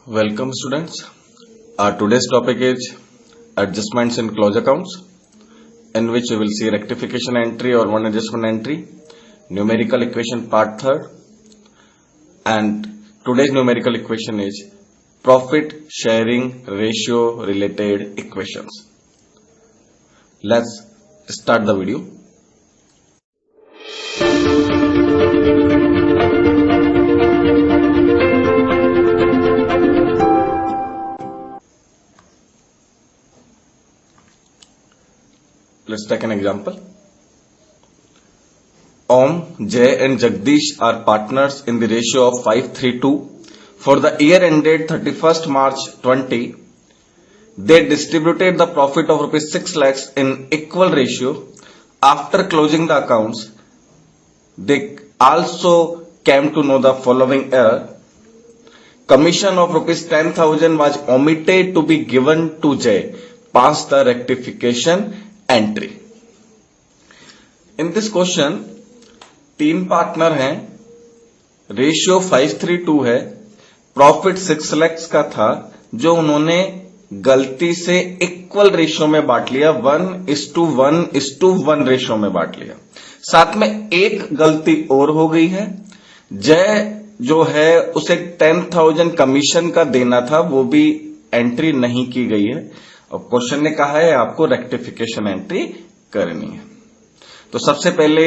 Welcome students. Our today's topic is adjustments in close accounts, in which we will see rectification entry or one adjustment entry, numerical equation part third, and today's numerical equation is profit sharing ratio related equations. Let's start the video. Let's take an example. Om, Jay and Jagdish are partners in the ratio of 5:3:2. For the year ended 31st March 20, they distributed the profit of rupees 6 lakhs in equal ratio. After closing the accounts, they also came to know the following error. Commission of rupees 10,000 was omitted to be given to Jay. Pass the rectification entry. In this question, 3 partner हैं, ratio 5:3:2 है, profit 6 lakhs का था जो उन्होंने गलती से equal ratio में बांट लिया, 1:1:1 रेशियो में बांट लिया। साथ में एक गलती और हो गई है, जय जो है उसे 10,000 कमीशन का देना था, वो भी एंट्री नहीं की गई है। अब क्वेश्चन ने कहा है आपको रेक्टिफिकेशन एंट्री करनी है। तो सबसे पहले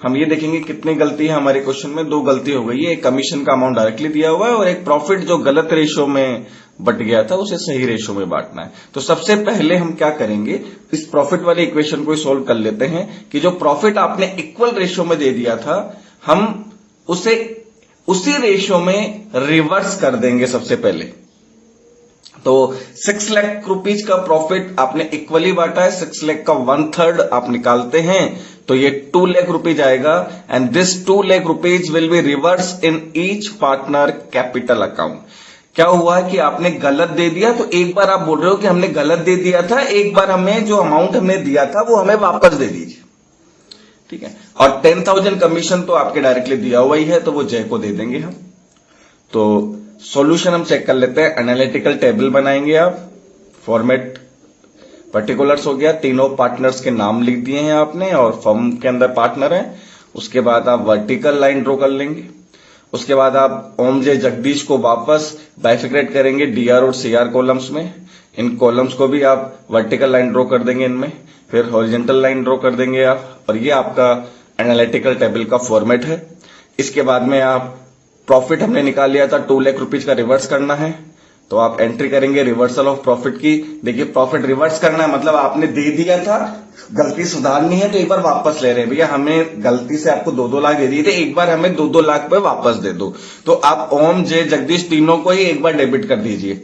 हम ये देखेंगे कितनी गलती है हमारे क्वेश्चन में। 2 गलती हो गई है, एक कमीशन का अमाउंट डायरेक्टली दिया हुआ है और एक प्रॉफिट जो गलत रेशियो में बट गया था उसे सही रेशियो में बांटना है। तो सबसे पहले हम क्या करेंगे, इस प्रॉफिट वाले इक्वेशन को सोल्व कर लेते हैं कि जो प्रॉफिट आपने इक्वल रेशियो में दे दिया था, हम उसे उसी रेशियो में रिवर्स कर देंगे सबसे पहले। तो 6 लाख रुपीज का प्रॉफिट आपने इक्वली बांटा है, 6 लाख का 1/3 आप निकालते हैं तो ये 2 लाख रुपीज आएगा, and this 2 lakh rupees will be reverse in each partner capital account. क्या हुआ कि आपने गलत दे दिया, तो एक बार आप बोल रहे हो कि हमने गलत दे दिया था, एक बार हमें जो अमाउंट हमने दिया था वो हमें वापस दे दीजिए, ठीक है। और 10,000 कमीशन तो आपके डायरेक्टली दिया हुआ ही है, तो वो जय को दे देंगे हम। तो सॉल्यूशन हम चेक कर लेते हैं। एनालिटिकल टेबल बनाएंगे आप, फॉर्मेट पर्टिकुलर्स हो गया, तीनों पार्टनर्स के नाम लिख दिए हैं आपने और फर्म के अंदर पार्टनर है। उसके बाद आप वर्टिकल लाइन ड्रॉ कर लेंगे। उसके बाद आप ओम जय जगदीश को वापस बाइफिक्रेट करेंगे डीआर और सीआर कॉलम्स में। इन कॉलम्स को भी आप वर्टिकल लाइन ड्रॉ कर देंगे इनमें, फिर हॉरिजॉन्टल लाइन ड्रॉ कर देंगे आप, और ये आपका एनालिटिकल टेबल का फॉर्मेट है। इसके बाद में आप प्रॉफिट हमने निकाल लिया था 2 लाख रुपीज का, रिवर्स करना है तो आप एंट्री करेंगे रिवर्सल ऑफ प्रॉफिट की। देखिए प्रॉफिट रिवर्स करना है मतलब आपने दे दिया था, गलती सुधारनी है तो एक बार वापस ले रहे हैं। भैया हमें गलती से आपको 2-2 लाख दे दिए थे, एक बार हमें 2-2 लाख पे वापस दे दो। तो आप ओम जय जगदीश तीनों को ही एक बार डेबिट कर दीजिए।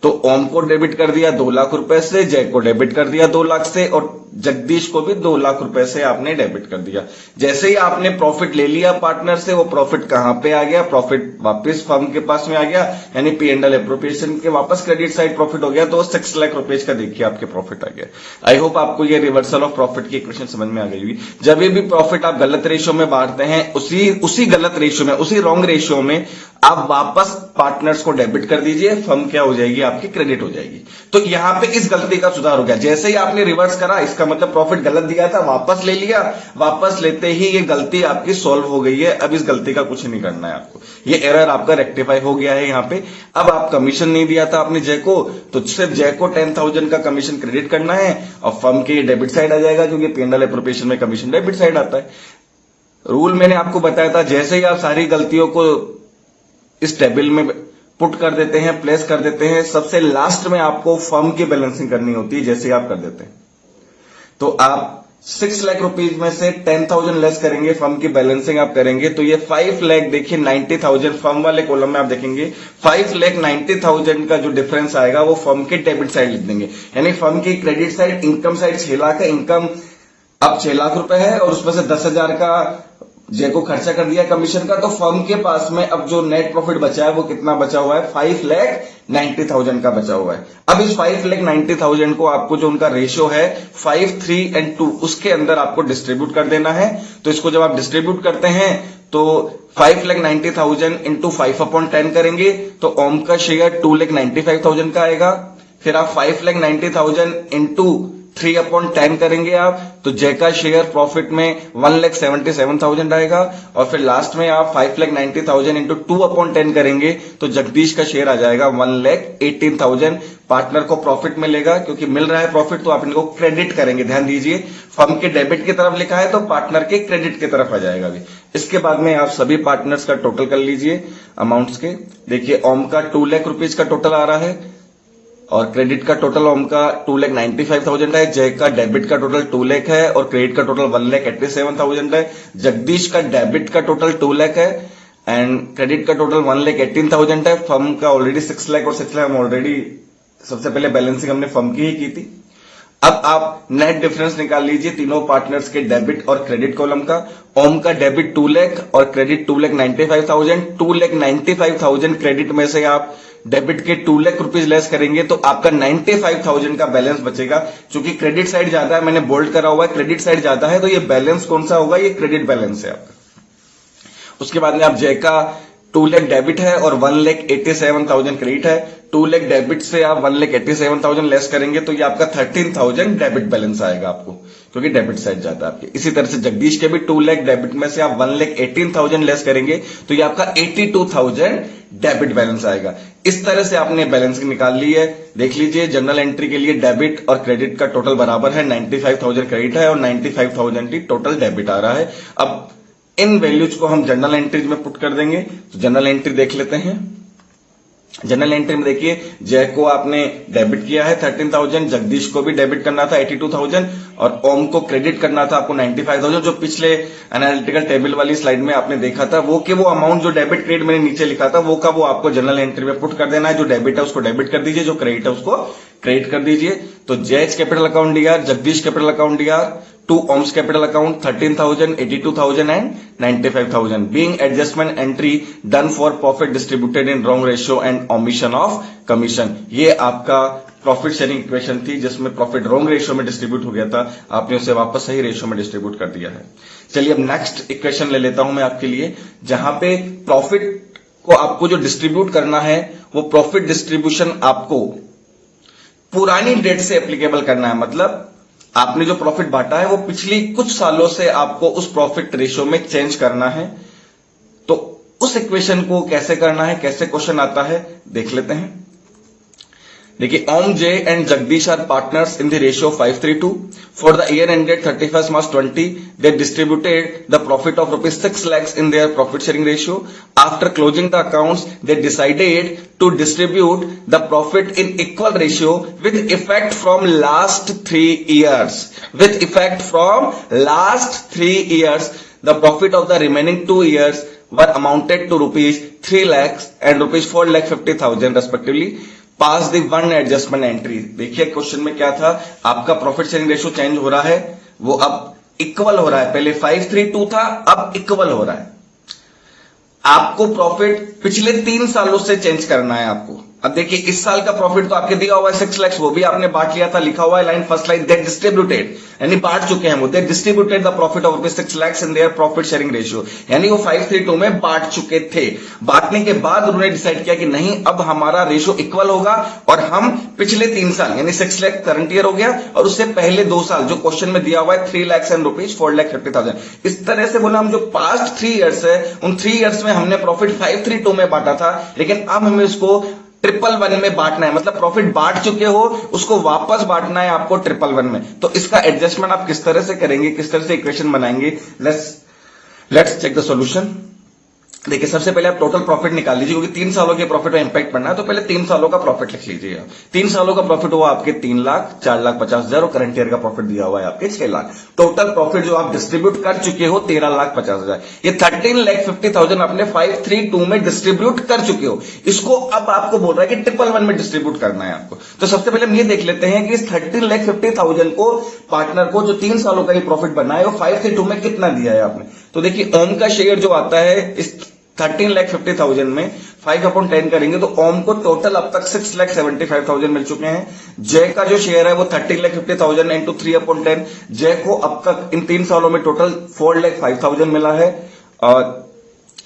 तो ओम को डेबिट कर दिया 2 लाख रुपए से, जय को डेबिट कर दिया 2 लाख से, और जगदीश को भी 2 लाख रुपए से आपने डेबिट कर दिया। जैसे ही आपने प्रॉफिट ले लिया पार्टनर से, वो प्रॉफिट कहां पे आ गया, प्रॉफिट वापस फर्म के पास में आ गया, यानी P&L एप्रोप्रिएशन के वापस क्रेडिट साइड प्रॉफिट हो गया। तो 6 लाख रुपए का देखिए आपके प्रॉफिट आ गया। आई होप आपको ये रिवर्सल ऑफ प्रॉफिट की इक्वेशन समझ में आ गई होगी। जब भी प्रॉफिट आप गलत रेशियो में बांटते हैं, उसी गलत रेशियो में, उसी रॉन्ग रेशियो में आप वापस पार्टनर्स को डेबिट कर दीजिए, फर्म क्या हो जाएगी आपकी, क्रेडिट हो जाएगी। तो यहां पे इस गलती का सुधार हो गया। जैसे ही आपने रिवर्स करा, इसका मतलब प्रॉफिट गलत दिया था, वापस ले लिया, वापस लेते ही ये गलती आपकी सॉल्व हो गई है। अब इस गलती का कुछ नहीं करना है आपको, ये एरर आपका रेक्टिफाई हो गया है। यहां पे अब आप कमीशन नहीं दिया था आपने जय को, तो सिर्फ जय को 10,000 का कमीशन क्रेडिट करना है और फर्म के डेबिट साइड आ जाएगा, क्योंकि P&L एप्रोप्रिएशन में कमीशन डेबिट साइड आता है। रूल मैंने आपको बताया था, जैसे ही आप सारी गलतियों को इस टेबल में पुट कर देते हैं, प्लेस कर देते हैं, सबसे लास्ट में आपको फर्म की बैलेंसिंग करनी होती है। जैसे आप कर देते हैं तो आप 6 लाख रुपीज में से 10,000 लेस करेंगे, फर्म की बैलेंसिंग आप करेंगे तो ये 5 लाख देखिए 90,000 फर्म वाले कॉलम में आप देखेंगे 5,90,000 का जो डिफरेंस आएगा वो फर्म के डेबिट साइड लिख देंगे। यानी फर्म की credit side, income side 6 lakh है, इनकम अब 6 लाख रुपए है और उसमें से 10,000 का जय को खर्चा कर दिया कमीशन का, तो फर्म के पास में अब जो नेट प्रॉफिट बचा है वो कितना बचा हुआ है, 5,90,000 का बचा हुआ है। अब इस 5,90,000 को आपको जो उनका रेशियो है 5, 3 and 2 उसके अंदर आपको डिस्ट्रीब्यूट कर देना है। तो इसको जब आप डिस्ट्रीब्यूट करते हैं तो 5,90,000 इंटू 5/10 करेंगे तो ओम का शेयर 2,95,000 का आएगा। फिर आप 5,90,000 इंटू 3/10 करेंगे आप तो जय का शेयर प्रॉफिट में 1,77,000 आएगा। और फिर लास्ट में आप 5,90,000 इंटू 2/10 करेंगे तो जगदीश का शेयर आ जाएगा 1,18,000। पार्टनर को प्रॉफिट मिलेगा, क्योंकि मिल रहा है प्रॉफिट तो आप इनको क्रेडिट करेंगे। ध्यान दीजिए, फर्म के डेबिट की तरफ लिखा है तो पार्टनर के क्रेडिट की तरफ आ जाएगा अभी। इसके बाद में आप सभी पार्टनर्स का टोटल कर लीजिए अमाउंट्स के। देखिए ओम का 2 लाख रुपीज का टोटल आ रहा है और क्रेडिट का टोटल ओम का 2,95,000 है। जय का डेबिट का टोटल 2 लाख है और क्रेडिट का टोटल 1,87,000 है। जगदीश का डेबिट का टोटल 2 लाख है एंड क्रेडिट का टोटल 1,18,000 है। फर्म का ऑलरेडी 6 लाख और 6 लाख हम ऑलरेडी सबसे पहले बैलेंसिंग हमने फर्म की ही की थी। अब आप नेट डिफरेंस निकाल लीजिए तीनों पार्टनर्स के डेबिट और क्रेडिट कॉलम का। ओम का डेबिट 2 लाख और क्रेडिट 2,95,000। 2,95,000 क्रेडिट में से आप डेबिट के 2 लाख रुपीज लेस करेंगे तो आपका 95,000 का बैलेंस बचेगा। क्योंकि क्रेडिट साइड ज्यादा है, मैंने बोल्ड करा हुआ है, क्रेडिट साइड ज्यादा है तो ये बैलेंस कौन सा होगा, ये क्रेडिट बैलेंस है आपका। उसके बाद में आप जय का 2 लाख डेबिट है और 1,87,000 क्रेडिट है। 2 लाख डेबिट से आप 1,87,000 लेस करेंगे तो ये आपका 13,000 डेबिट बैलेंस आएगा आपको, क्योंकि डेबिट साइड जाता है आपके। इसी तरह से जगदीश के भी 2 लाख डेबिट में से आप 1,18,000 लेस करेंगे तो ये आपका 82,000 डेबिट बैलेंस आएगा। इस तरह से आपने बैलेंसिंग निकाल ली है। देख लीजिए जनरल एंट्री के लिए डेबिट और क्रेडिट का टोटल बराबर है, 95,000 क्रेडिट है और 95,000 की टोटल डेबिट आ रहा है। अब इन वैल्यूज को हम जनरल एंट्रीज में पुट कर देंगे। तो जनरल एंट्री देख लेते हैं। जनरल एंट्री में देखिए जय को आपने डेबिट किया है 13,000, जगदीश को भी डेबिट करना था 82,000 और ओम को क्रेडिट करना था आपको 95,000। जो पिछले एनालिटिकल टेबल वाली स्लाइड में आपने देखा था वो अमाउंट जो डेबिट क्रेडिट मैंने नीचे लिखा था वो आपको जनरल एंट्री में पुट कर देना है। जो डेबिट है उसको डेबिट कर दीजिए, जो क्रेडिट है उसको क्रेडिट कर दीजिए। तो Jay's capital account DR, Jagdish capital account DR, to Om's capital account 13,000, 82,000 and 95,000 being adjustment entry done for profit distributed in wrong ratio and omission of commission. ये आपका प्रॉफिट शेयरिंग इक्वेशन थी जिसमें प्रॉफिट रॉन्ग रेशियो में distribute हो गया था, आपने उसे वापस सही रेशियो में डिस्ट्रीब्यूट कर दिया है। चलिए अब नेक्स्ट इक्वेशन ले लेता हूं मैं आपके लिए, जहां पे प्रॉफिट को आपको जो डिस्ट्रीब्यूट करना है वो प्रॉफिट डिस्ट्रीब्यूशन आपको पुरानी डेट से एप्लीकेबल करना है। मतलब आपने जो प्रॉफिट बांटा है वो पिछली कुछ सालों से आपको उस प्रॉफिट रेशियो में चेंज करना है। तो उस इक्वेशन को कैसे करना है, कैसे क्वेश्चन आता है देख लेते हैं। देखिए Om Jay and Jagdish are partners in the ratio 5:3:2 for the year ended 31st March 20 they distributed the profit of rupees 6 lakhs in their profit sharing ratio. After closing the accounts they decided to distribute the profit in equal ratio with effect from last 3 years. With effect from last 3 years the profit of the remaining 2 years were amounted to rupees 3 lakhs and rupees 4,50,000 respectively. Pass the one adjustment entry. देखिए question में क्या था, आपका profit sharing ratio change हो रहा है, वो अब इक्वल हो रहा है। पहले 5:3:2 था, अब इक्वल हो रहा है। आपको प्रॉफिट पिछले 3 सालों से चेंज करना है आपको। अब देखिए इस साल का प्रॉफिट तो आपके दिया हुआ है 6 लाख, वो भी आपने बांट लिया था, लिखा हुआ है line first line they distributed, यानी बांट चुके हैं वो, they distributed the profit of rupees 6 lakh in their profit sharing ratio, यानी वो 5:3:2 में बांट चुके थे। बांटने के बाद उन्होंने डिसाइड किया कि नहीं अब हमारा रेशियो इक्वल होगा और हम पिछले 3 साल यानी 6 लाख करंट ईयर हो गया और उससे पहले 2 साल जो क्वेश्चन में दिया हुआ है 3 lakhs एंड रुपीज 4,50,000, इस तरह से बोला हम जो पास्ट 3 ईयर्स है उन 3 ईयर्स में हमने प्रॉफिट 5:3:2 में बांटा था, लेकिन अब हमें इसको 111 में बांटना है। मतलब प्रॉफिट बांट चुके हो उसको वापस बांटना है आपको 111 में। तो इसका एडजस्टमेंट आप किस तरह से करेंगे, किस तरह से इक्वेशन बनाएंगे, लेट्स चेक द सॉल्यूशन। देखिए सबसे पहले आप टोटल प्रॉफिट निकाल लीजिए, क्योंकि 3 सालों के प्रॉफिट में इंपैक्ट पड़ना है, तो पहले 3 सालों का प्रॉफिट लिख लीजिए। 3 सालों का प्रॉफिट हुआ आपके 3 लाख, 4,50,000 और करंट ईयर का प्रॉफिट दिया हुआ है आपके 6 लाख। टोटल प्रॉफिट जो आप डिस्ट्रीब्यूट कर चुके हो 13,50,000। ये 13,50,000 आपने 5:3:2 में डिस्ट्रीब्यूट कर चुके हो, इसको अब आपको बोल रहा है कि 111 में डिस्ट्रीब्यूट करना है आपको। तो सबसे पहले हम ये देख लेते हैं कि इस 13,50,000 को पार्टनर को जो 3 सालों का ये प्रॉफिट बना है वो 5:3:2 में कितना दिया है आपने। तो देखिए ओम का शेयर जो आता है इस 13,50,000 में 5/10 करेंगे तो ओम को टोटल अब तक 6,75,000 मिल चुके हैं। जय का जो शेयर है वो 13,50,000 इंटू 3/10, जय को अब तक इन 3 सालों में टोटल 4,05,000 मिला है। और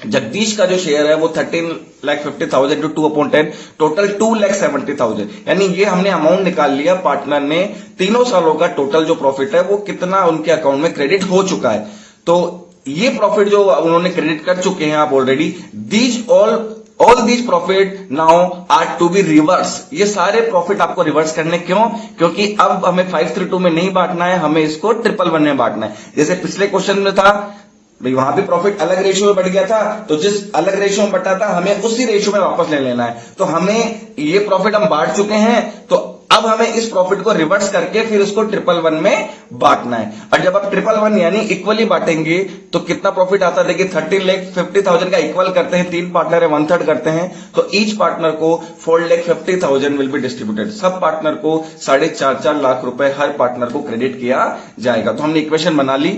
जगदीश का जो शेयर है वो 13,50,000 टू 2/10, टोटल 2,70,000, यानी ये हमने अमाउंट निकाल लिया। पार्टनर ने 3 सालों का टोटल जो प्रॉफिट है वो कितना उनके अकाउंट में क्रेडिट हो चुका है। तो ये प्रॉफिट जो उन्होंने क्रेडिट कर चुके हैं आप already, these all these profit now are to be reverse. ये सारे प्रॉफिट आपको रिवर्स करने, क्यों? क्योंकि अब हमें 532 में नहीं बांटना है, हमें इसको 111 में बांटना है। जैसे पिछले क्वेश्चन में था भाई, वहां भी प्रॉफिट अलग रेशियो में बढ़ गया था, तो जिस अलग रेशियो में बटा था हमें उसी रेशियो में वापस ले लेना है। तो हमें ये प्रॉफिट हम बांट चुके हैं, तो अब हमें इस प्रॉफिट को रिवर्स करके फिर उसको 111 में बांटना है। और जब आप 111 यानी इक्वली बांटेंगे तो कितना प्रॉफिट आता है? देखिए 13,50,000 का इक्वल करते हैं, 3 पार्टनर है, 1/3 करते हैं, तो ईच पार्टनर को 4,50,000 will be distributed. Sub partner को 4.5 लाख रुपए हर पार्टनर को क्रेडिट किया जाएगा। तो हमने इक्वेशन बना ली,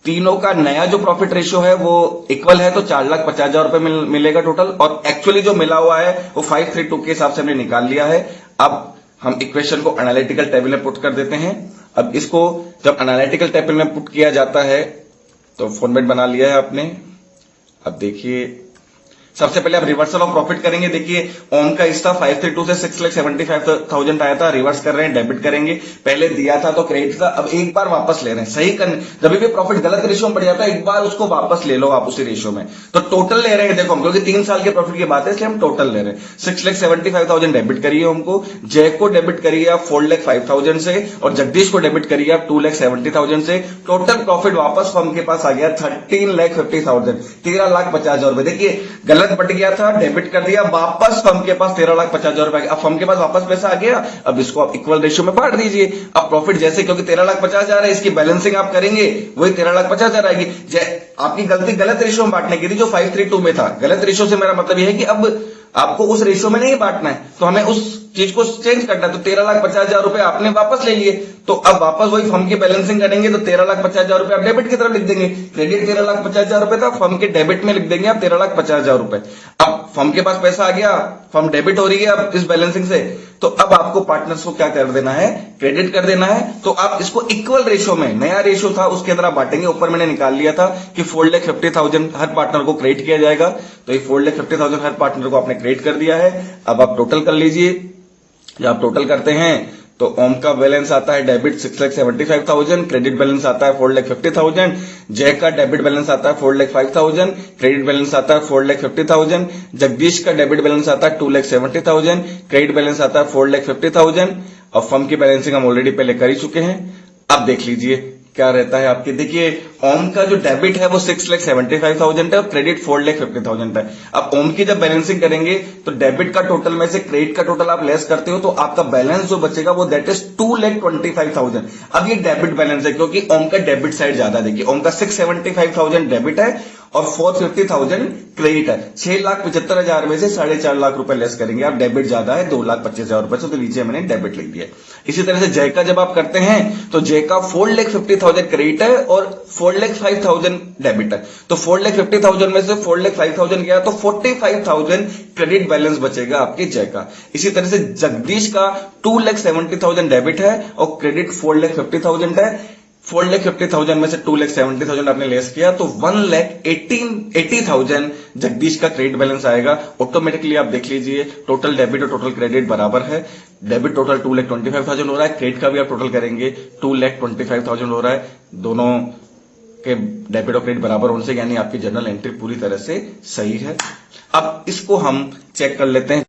तीनों का नया जो प्रॉफिट रेशियो है वो इक्वल है, तो 4,50,000 रुपए मिलेगा टोटल, और एक्चुअली जो मिला हुआ है वो 532 के हिसाब से हमने निकाल लिया है। अब हम इक्वेशन को एनालिटिकल टेबल में पुट कर देते हैं। अब इसको जब एनालिटिकल टेबल में पुट किया जाता है तो फॉर्मेट बना लिया है आपने। अब देखिए सबसे पहले आप रिवर्सल ऑफ प्रॉफिट करेंगे। देखिए ओम का हिस्सा 532 से 6,75,000 आया था, रिवर्स कर रहे हैं, डेबिट करेंगे। पहले दिया था तो क्रेडिट था, अब एक बार वापस ले रहे हैं। सही करने, जब भी प्रॉफिट गलत रेशियो में पड़ जाता है एक बार उसको वापस ले लो आप उसी रेशियो में। तो टोटल ले रहे हैं, देखो हम क्योंकि 3 साल के प्रॉफिट की बात है इसलिए हम टोटल ले रहे हैं। 6,75,000 डेबिट करिए हमको, जय को डेबिट करिए आप 4,05,000 से, और जगदीश को डेबिट करिए आप 2,70,000 से। टोटल प्रॉफिट वापस फर्म के पास आ गया 13,50,000, 13,50,000 रुपए। देखिए गलत बट गया था, डेबिट कर दिया, वापस फर्म के पास 13,50,000 रुपए। अब फर्म के पास वापस पैसा आ गया, अब इसको आप इक्वल रेशियो में बांट दीजिए। अब प्रॉफिट जैसे क्योंकि 13,50,000 है, इसकी बैलेंसिंग आप करेंगे वही 13,50,000 आएगी। आपकी गलती गलत रेशियो में बांटने की थी जो 532 में था। गलत रेशियो से मेरा मतलब यह है कि अब आपको उस रेशियो में नहीं बांटना है, तो हमें उस चीज को चेंज करना है। तो 13,50,000 रुपए आपने वापस ले लिए, तो अब वापस वही फर्म की बैलेंसिंग करेंगे तो 13,50,000 रुपए आप डेबिट की तरफ लिख देंगे। क्रेडिट 13,50,000 रुपए था, फर्म के डेबिट में लिख देंगे आप 13,50,000 रुपए। अब फर्म के पास पैसा आ गया, फर्म डेबिट हो रही है अब इस बैलेंसिंग से, तो अब आपको पार्टनर्स को क्या कर देना है? क्रेडिट कर देना है। तो आप इसको इक्वल रेशियो में, नया रेशियो था उसके अंदर आप बांटेंगे। ऊपर मैंने निकाल लिया था कि 4,50,000 हर पार्टनर को क्रेडिट किया जाएगा, तो ये 4,50,000 हर पार्टनर को आपने क्रेडिट कर दिया है। अब आप टोटल कर लीजिए। जब आप टोटल करते हैं तो ओम का बैलेंस आता है डेबिट 6,75,000, क्रेडिट बैलेंस आता है 4,50,000, जय का डेबिट बैलेंस आता है 4,05,000, क्रेडिट बैलेंस आता है 4,50,000, जगदीश का डेबिट बैलेंस आता है 2,70,000, क्रेडिट बैलेंस आता है 4,50,000, और फर्म की बैलेंसिंग हम ऑलरेडी पहले कर ही चुके हैं। अब देख लीजिए क्या रहता है आपके। देखिए ओम का जो डेबिट है वो 6,75,000 है और क्रेडिट 4,50,000 है। अब ओम की जब बैलेंसिंग करेंगे तो डेबिट का टोटल में से क्रेडिट का टोटल आप लेस करते हो तो आपका बैलेंस जो बचेगा वो दैट इज 2,25,000। अब ये डेबिट बैलेंस है क्योंकि ओम का डेबिट साइड ज्यादा। देखिए ओम का 6,75,000 डेबिट है और 450,000 क्रेडिट है। 6,75,000 में से 4.5 लाख रुपए लेस करेंगे आप, डेबिट ज्यादा है 2,25,000 रुपए से, तो नीचे मैंने डेबिट लिख दिया। इसी तरह से जय का जब आप करते हैं तो जय का 4,50,000 क्रेडिट है और 4,05,000 डेबिट है। तो 4,50,000 में से 4,05,000 गया तो 45,000 क्रेडिट बैलेंस बचेगा आपके जय का। इसी तरह से जगदीश का 2,70,000 डेबिट है और क्रेडिट 4,50,000 है। 4,50,000 में से 2,70,000 आपने लेस किया तो 1,80,000 जगदीश का क्रेडिट बैलेंस आएगा। ऑटोमेटिकली आप देख लीजिए टोटल डेबिट और टोटल क्रेडिट बराबर है। डेबिट टोटल 2,25,000 हो रहा है, क्रेडिट का भी आप टोटल करेंगे 2,25,000 हो रहा है। दोनों के डेबिट और क्रेडिट बराबर होने से यानी आपकी जर्नल एंट्री पूरी तरह से सही है। अब इसको हम चेक कर लेते हैं।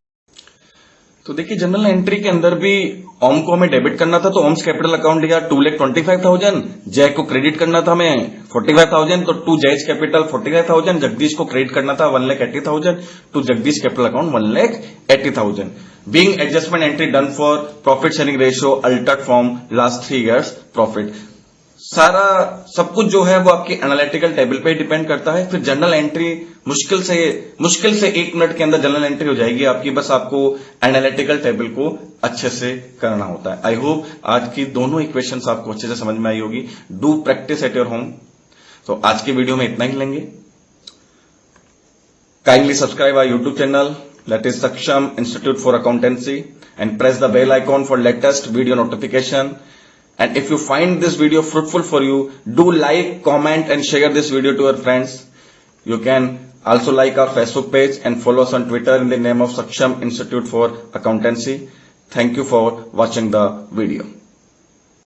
तो देखिए जनरल एंट्री के अंदर भी ओम को हमें डेबिट करना था तो ओम्स कैपिटल अकाउंट लिया 2,25,000, जय को क्रेडिट करना था हमें 45,000 तो टू जयज कैपिटल 45,000, जगदीश को क्रेडिट करना था 1,80,000 to Jagdish capital account 1,80,000। Being adjustment entry done for profit sharing ratio altered from last 3 years profit. सारा सब कुछ जो है वो आपकी एनालिटिकल टेबल पे डिपेंड करता है। फिर जनरल एंट्री मुश्किल से 1 मिनट के अंदर जनरल एंट्री हो जाएगी आपकी, बस आपको एनालिटिकल टेबल को अच्छे से करना होता है। आई होप आज की दोनों इक्वेशंस आपको अच्छे से समझ में आई होगी। Do practice at your home. तो आज की वीडियो में इतना ही लेंगे। Kindly subscribe our YouTube channel that is Saksham Institute for Accountancy and press the bell icon for latest video notification. And if you find this video fruitful for you, do like, comment and share this video to your friends. You can Also like our Facebook page and follow us on Twitter in the name of Saksham Institute for Accountancy. Thank you for watching the video.